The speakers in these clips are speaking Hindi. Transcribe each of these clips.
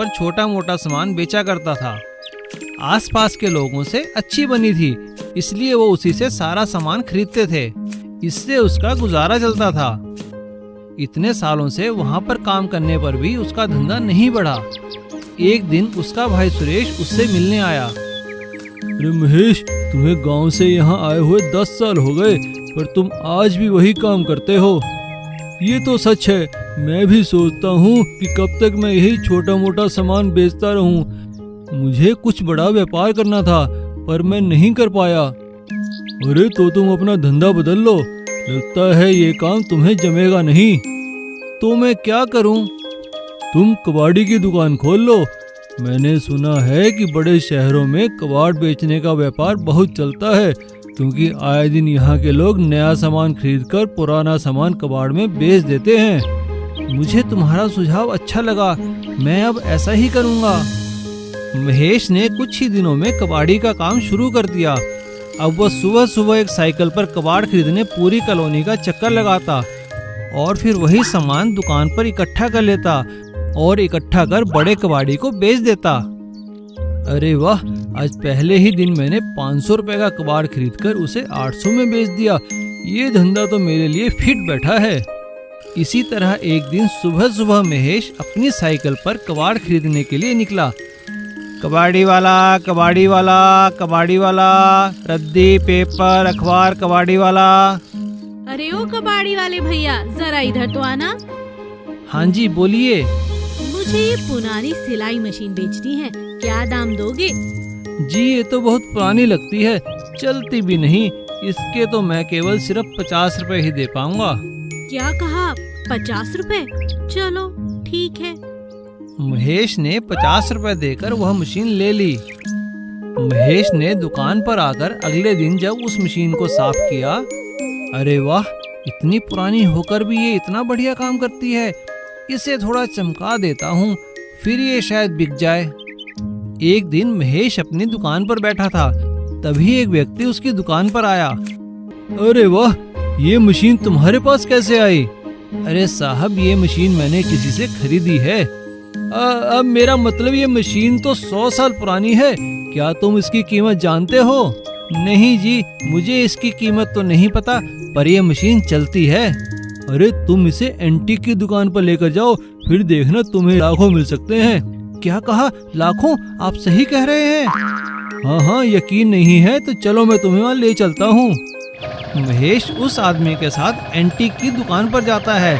पर छोटा मोटा सामान बेचा करता था। आसपास के लोगों से अच्छी बनी थी, इसलिए वो उसी से सारा सामान खरीदते थे। इससे उसका गुजारा चलता था। इतने सालों से वहाँ पर काम करने पर भी उसका धंधा नहीं बढ़ा। एक दिन उसका भाई सुरेश उससे मिलने आया। अरे महेश, तुम्हें गांव से यहाँ आए हुए 10 साल हो गए, पर तुम आज भी वही काम करते हो। ये तो सच है, मैं भी सोचता हूँ कि कब तक मैं यही छोटा मोटा सामान बेचता रहूँ। मुझे कुछ बड़ा व्यापार करना था, पर मैं नहीं कर पाया। अरे तो तुम अपना धंधा बदल लो, लगता है ये काम तुम्हें जमेगा नहीं। तो मैं क्या करूँ? तुम कबाड़ी की दुकान खोल लो। मैंने सुना है कि बड़े शहरों में कबाड़ बेचने का व्यापार बहुत चलता है, क्योंकि आए दिन यहाँ के लोग नया सामान खरीदकर पुराना सामान कबाड़ में बेच देते हैं। मुझे तुम्हारा सुझाव अच्छा लगा, मैं अब ऐसा ही करूँगा। महेश ने कुछ ही दिनों में कबाड़ी का काम शुरू कर दिया। अब वह सुबह सुबह एक साइकिल पर कबाड़ खरीदने पूरी कॉलोनी का चक्कर लगाता और फिर वही सामान दुकान पर इकट्ठा कर लेता और इकट्ठा कर बड़े कबाड़ी को बेच देता। अरे वाह, आज पहले ही दिन मैंने 500 रुपए का कबाड़ खरीदकर उसे 800 में बेच दिया। ये धंधा तो मेरे लिए फिट बैठा है। इसी तरह एक दिन सुबह सुबह महेश अपनी साइकिल पर कबाड़ खरीदने के लिए निकला। कबाड़ी वाला, कबाड़ी वाला, कबाड़ी वाला, रद्दी, पेपर, अखबार, कबाड़ी वाला। अरे ओ कबाड़ी वाले भैया, जरा इधर तो आना। हाँ जी, बोलिए। मुझे ये पुरानी सिलाई मशीन बेचनी है, क्या दाम दोगे? जी, ये तो बहुत पुरानी लगती है, चलती भी नहीं। इसके तो मैं केवल सिर्फ 50 रुपए ही दे पाऊंगा। क्या कहा, 50 रुपए? चलो ठीक है। महेश ने 50 रुपए देकर वह मशीन ले ली। महेश ने दुकान पर आकर अगले दिन जब उस मशीन को साफ किया, अरे वाह, इतनी पुरानी होकर भी ये इतना बढ़िया काम करती है। इसे थोड़ा चमका देता हूँ, फिर ये शायद बिक जाए। एक दिन महेश अपनी दुकान पर बैठा था, तभी एक व्यक्ति उसकी दुकान पर आया। अरे वाह, ये मशीन तुम्हारे पास कैसे आई? अरे साहब, ये मशीन मैंने किसी से खरीदी है। अब मेरा मतलब ये मशीन तो 100 साल पुरानी है, क्या तुम इसकी कीमत जानते हो? नहीं जी, मुझे इसकी कीमत तो नहीं पता, पर यह मशीन चलती है। अरे तुम इसे एंटीक की दुकान पर लेकर जाओ, फिर देखना तुम्हें लाखों मिल सकते हैं। क्या कहा, लाखों? आप सही कह रहे हैं? हाँ हाँ, यकीन नहीं है तो चलो मैं तुम्हें वहाँ ले चलता हूँ। महेश उस आदमी के साथ एंटीक की दुकान पर जाता है।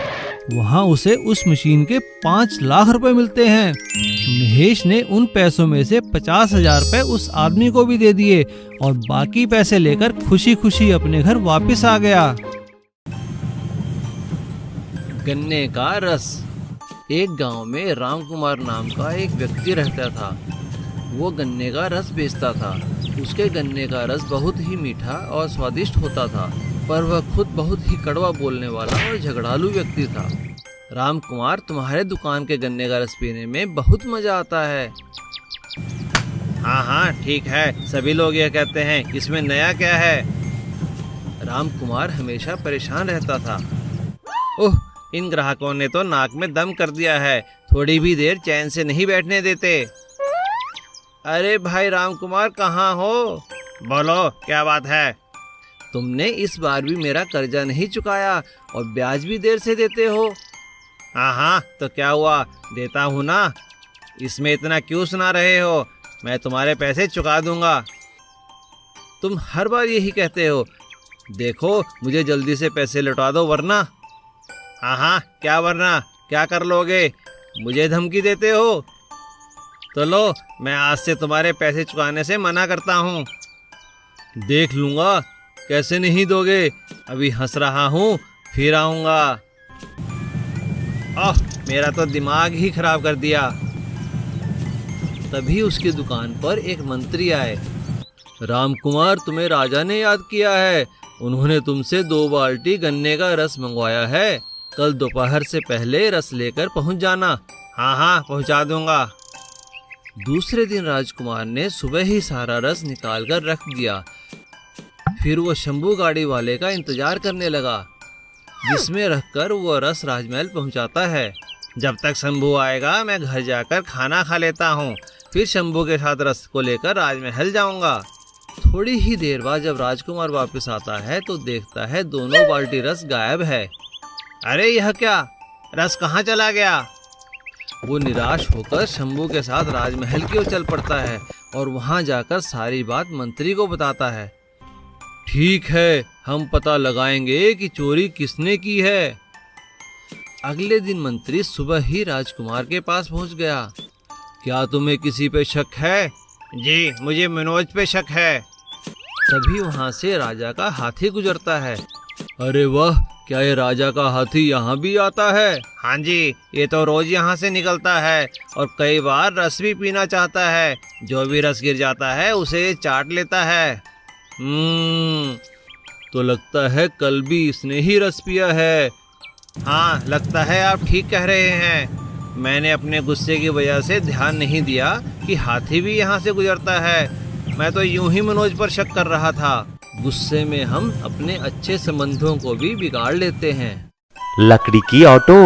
वहाँ उसे उस मशीन के 5 लाख रुपए मिलते हैं। महेश ने उन पैसों में से 50,000 रुपए उस आदमी को भी दे दिए और बाकी पैसे लेकर खुशी खुशी अपने घर वापस आ गया। गन्ने का रस। एक गांव में राम कुमार नाम का एक व्यक्ति रहता था। वो गन्ने का रस बेचता था। उसके गन्ने का रस बहुत ही मीठा और स्वादिष्ट होता था, पर वह खुद बहुत ही कड़वा बोलने वाला और झगड़ालू व्यक्ति था। राम कुमार, तुम्हारे दुकान के गन्ने का रस पीने में बहुत मजा आता है। हाँ हाँ ठीक है, सभी लोग यह कहते हैं, इसमें नया क्या है? राम कुमार हमेशा परेशान रहता था। ओह, इन ग्राहकों ने तो नाक में दम कर दिया है, थोड़ी भी देर चैन से नहीं बैठने देते। अरे भाई राम कुमार, कहाँ हो? बोलो, क्या बात है? तुमने इस बार भी मेरा कर्जा नहीं चुकाया और ब्याज भी देर से देते हो। हाँ हाँ, तो क्या हुआ, देता हूँ ना। इसमें इतना क्यों सुना रहे हो? मैं तुम्हारे पैसे चुका दूंगा। तुम हर बार यही कहते हो। देखो, मुझे जल्दी से पैसे लौटा दो वरना। हाँ हाँ, क्या वरना? क्या कर लोगे? मुझे धमकी देते हो? तो लो, मैं आज से तुम्हारे पैसे चुकाने से मना करता हूँ। देख लूँगा कैसे नहीं दोगे, अभी हंस रहा हूँ, फिर आऊँगा। ओह, मेरा तो दिमाग ही खराब कर दिया। तभी उसकी दुकान पर एक मंत्री आए। राम कुमार, तुम्हें राजा ने याद किया है। उन्होंने तुमसे 2 बाल्टी गन्ने का रस मंगवाया है। कल दोपहर से पहले रस लेकर पहुंच जाना। हाँ हाँ, पहुंचा दूंगा। दूसरे दिन राजकुमार ने सुबह ही सारा रस निकाल कर रख दिया। फिर वो शंभू गाड़ी वाले का इंतजार करने लगा, जिसमें रखकर वो रस राजमहल पहुंचाता है। जब तक शंभू आएगा मैं घर जाकर खाना खा लेता हूँ, फिर शंभू के साथ रस को लेकर राजमहल जाऊँगा। थोड़ी ही देर बाद जब राजकुमार वापस आता है तो देखता है दोनों बाल्टी रस गायब है। अरे यह क्या, रस कहाँ चला गया? वो निराश होकर शंभू के साथ राजमहल की ओर चल पड़ता है और वहां जाकर सारी बात मंत्री को बताता है। ठीक है, हम पता लगाएंगे कि चोरी किसने की है। अगले दिन मंत्री सुबह ही राजकुमार के पास पहुंच गया। क्या तुम्हें किसी पे शक है? जी, मुझे मनोज पे शक है। तभी वहां से राजा का हाथी गुजरता है। अरे वाह, क्या ये राजा का हाथी यहाँ भी आता है? हाँ जी, ये तो रोज यहाँ से निकलता है और कई बार रस भी पीना चाहता है। जो भी रस गिर जाता है उसे ये चाट लेता है। तो लगता है कल भी इसने ही रस पिया है। हाँ, लगता है आप ठीक कह रहे हैं। मैंने अपने गुस्से की वजह से ध्यान नहीं दिया कि हाथी भी यहाँ से गुजरता है। मैं तो यूं ही मनोज पर शक कर रहा था। गुस्से में हम अपने अच्छे संबंधों को भी बिगाड़ लेते हैं। लकड़ी की ऑटो।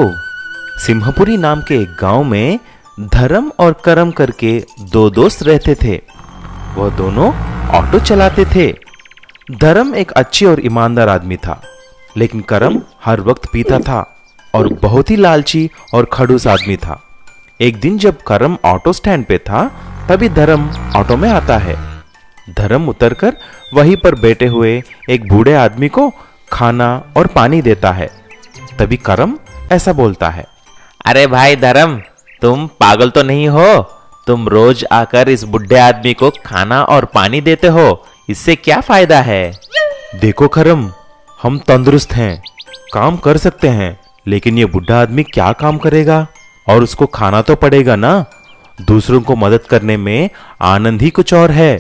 सिंहपुरी नाम के एक गांव में धर्म और करम करके दो दोस्त रहते थे। वह दोनों ऑटो चलाते थे। धर्म एक अच्छी और ईमानदार आदमी था, लेकिन करम हर वक्त पीता था और बहुत ही लालची और खड़ूस आदमी था। एक दिन जब करम ऑटो स्टैंड पे था, तभी धर्म ऑटो में आता है। धर्म उतरकर वहीं पर बैठे हुए एक बूढ़े आदमी को खाना और पानी देता है। तभी करम ऐसा बोलता है, अरे भाई धर्म, तुम पागल तो नहीं हो? तुम रोज आकर इस बुढ़े आदमी को खाना और पानी देते हो, इससे क्या फायदा है? देखो करम, हम तंदुरुस्त हैं, काम कर सकते हैं, लेकिन ये बुढ़ा आदमी क्या काम करेगा? और उसको खाना तो पड़ेगा ना। दूसरों को मदद करने में आनंद ही कुछ और है।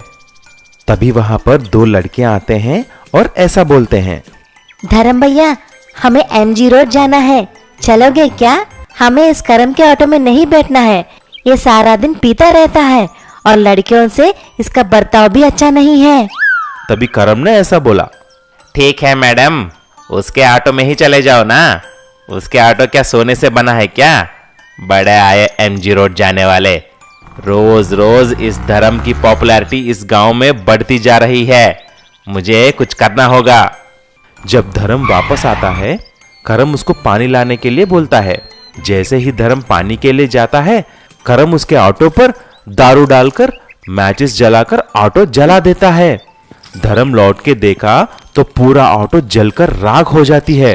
तभी वहां पर दो लड़कियां आते हैं और ऐसा बोलते हैं, धर्म भैया, हमें एमजी रोड जाना है, चलोगे क्या? हमें इस करम के ऑटो में नहीं बैठना है। ये सारा दिन पीता रहता है और लड़कियों से इसका बर्ताव भी अच्छा नहीं है। तभी करम ने ऐसा बोला, ठीक है मैडम, उसके ऑटो में ही चले जाओ ना। उसके ऑटो क्या सोने से बना है क्या? बड़े आए एमजी रोड जाने वाले। रोज रोज इस धर्म की पॉपुलैरिटी इस गांव में बढ़ती जा रही है, मुझे कुछ करना होगा। जब धर्म वापस आता है, करम उसको पानी लाने के लिए बोलता है। जैसे ही धर्म पानी के लिए जाता है, करम उसके ऑटो पर दारू डालकर मैचिस जलाकर ऑटो जला देता है। धर्म लौट के देखा तो पूरा ऑटो जलकर राख हो जाती है।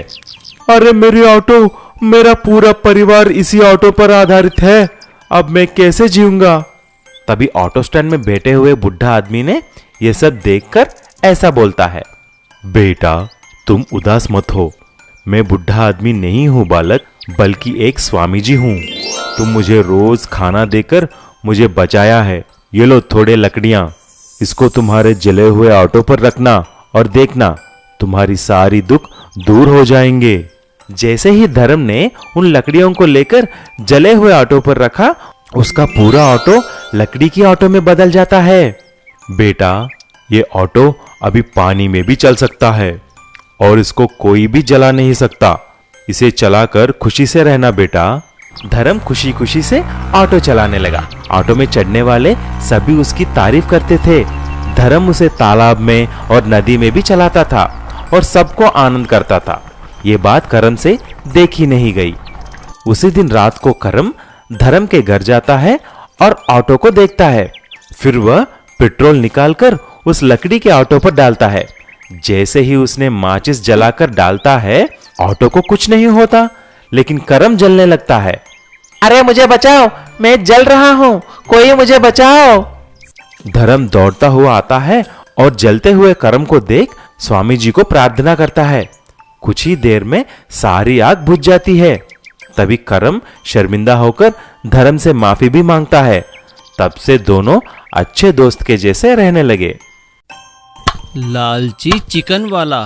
अरे मेरी ऑटो, मेरा पूरा परिवार इसी ऑटो पर आधारित है, अब मैं कैसे जीऊंगा? तभी ऑटो स्टैंड में बैठे हुए बुढ़ा आदमी ने यह सब देखकर ऐसा बोलता है, बेटा तुम उदास मत हो, मैं बुढ़ा आदमी नहीं हूं बालक, बल्कि एक स्वामी जी हूं। तुम मुझे रोज खाना देकर मुझे बचाया है। ये लो थोड़े लकड़ियां, इसको तुम्हारे जले हुए ऑटो पर रखना और देखना तुम्हारी सारी दुख दूर हो जाएंगे। जैसे ही धर्म ने उन लकड़ियों को लेकर जले हुए ऑटो पर रखा, उसका पूरा ऑटो लकड़ी की ऑटो में बदल जाता है। बेटा ये ऑटो अभी पानी में भी चल सकता है और इसको कोई भी जला नहीं सकता, इसे चलाकर खुशी से रहना बेटा। धर्म खुशी खुशी से ऑटो चलाने लगा। ऑटो में चढ़ने वाले सभी उसकी तारीफ करते थे। धर्म उसे तालाब में और नदी में भी चलाता था और सबको आनंद करता था। ये बात करम से देखी नहीं गई। उसी दिन रात को करम धर्म के घर जाता है और ऑटो को देखता है। फिर वह पेट्रोल निकालकर उस लकड़ी के ऑटो पर डालता है। जैसे ही उसने माचिस जलाकर डालता है, ऑटो को कुछ नहीं होता, लेकिन करम जलने लगता है। अरे मुझे बचाओ, मैं जल रहा हूं, कोई मुझे बचाओ। धर्म दौड़ता हुआ आता है और जलते हुए करम को देख स्वामी जी को प्रार्थना करता है। कुछ ही देर में सारी आग बुझ जाती है। तभी करम शर्मिंदा होकर धर्म से माफी भी मांगता है। तब से दोनों अच्छे दोस्त के जैसे रहने लगे। लालची चिकन वाला।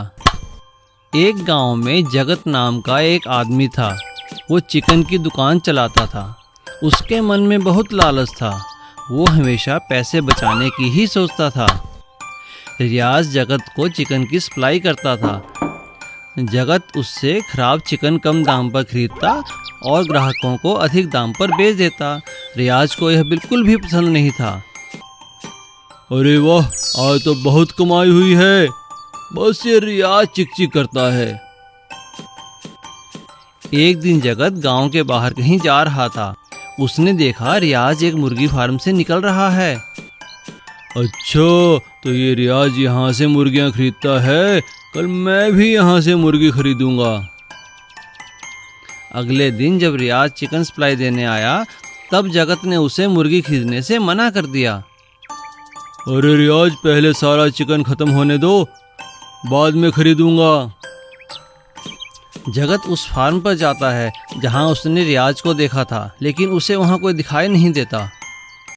एक गांव में जगत नाम का एक आदमी था। वो चिकन की दुकान चलाता था। उसके मन में बहुत लालच था। वो हमेशा पैसे बचाने की ही सोचता था। रियाज जगत को चिकन की सप्लाई करता था। जगत उससे खराब चिकन कम दाम पर खरीदता और ग्राहकों को अधिक दाम पर बेच देता। रियाज को यह बिल्कुल भी पसंद नहीं था। अरे वाह, आज तो बहुत कमाई हुई है। बस ये रियाज चिक चिक करता है। एक दिन जगत गांव के बाहर कहीं जा रहा था। उसने देखा रियाज एक मुर्गी फार्म से निकल रहा है। अच्छा, तो ये रियाज यहाँ से मुर्गियाँ खरीदता है। कल मैं भी यहाँ से मुर्गी खरीदूंगा। अगले दिन जब रियाज चिकन सप्लाई देने आया, तब जगत ने उसे मुर्गी खरीदने से मना कर दिया। अरे रियाज, पहले सारा चिकन खत्म होने दो, बाद में खरीदूंगा। जगत उस फार्म पर जाता है जहां उसने रियाज को देखा था, लेकिन उसे वहां कोई दिखाई नहीं देता।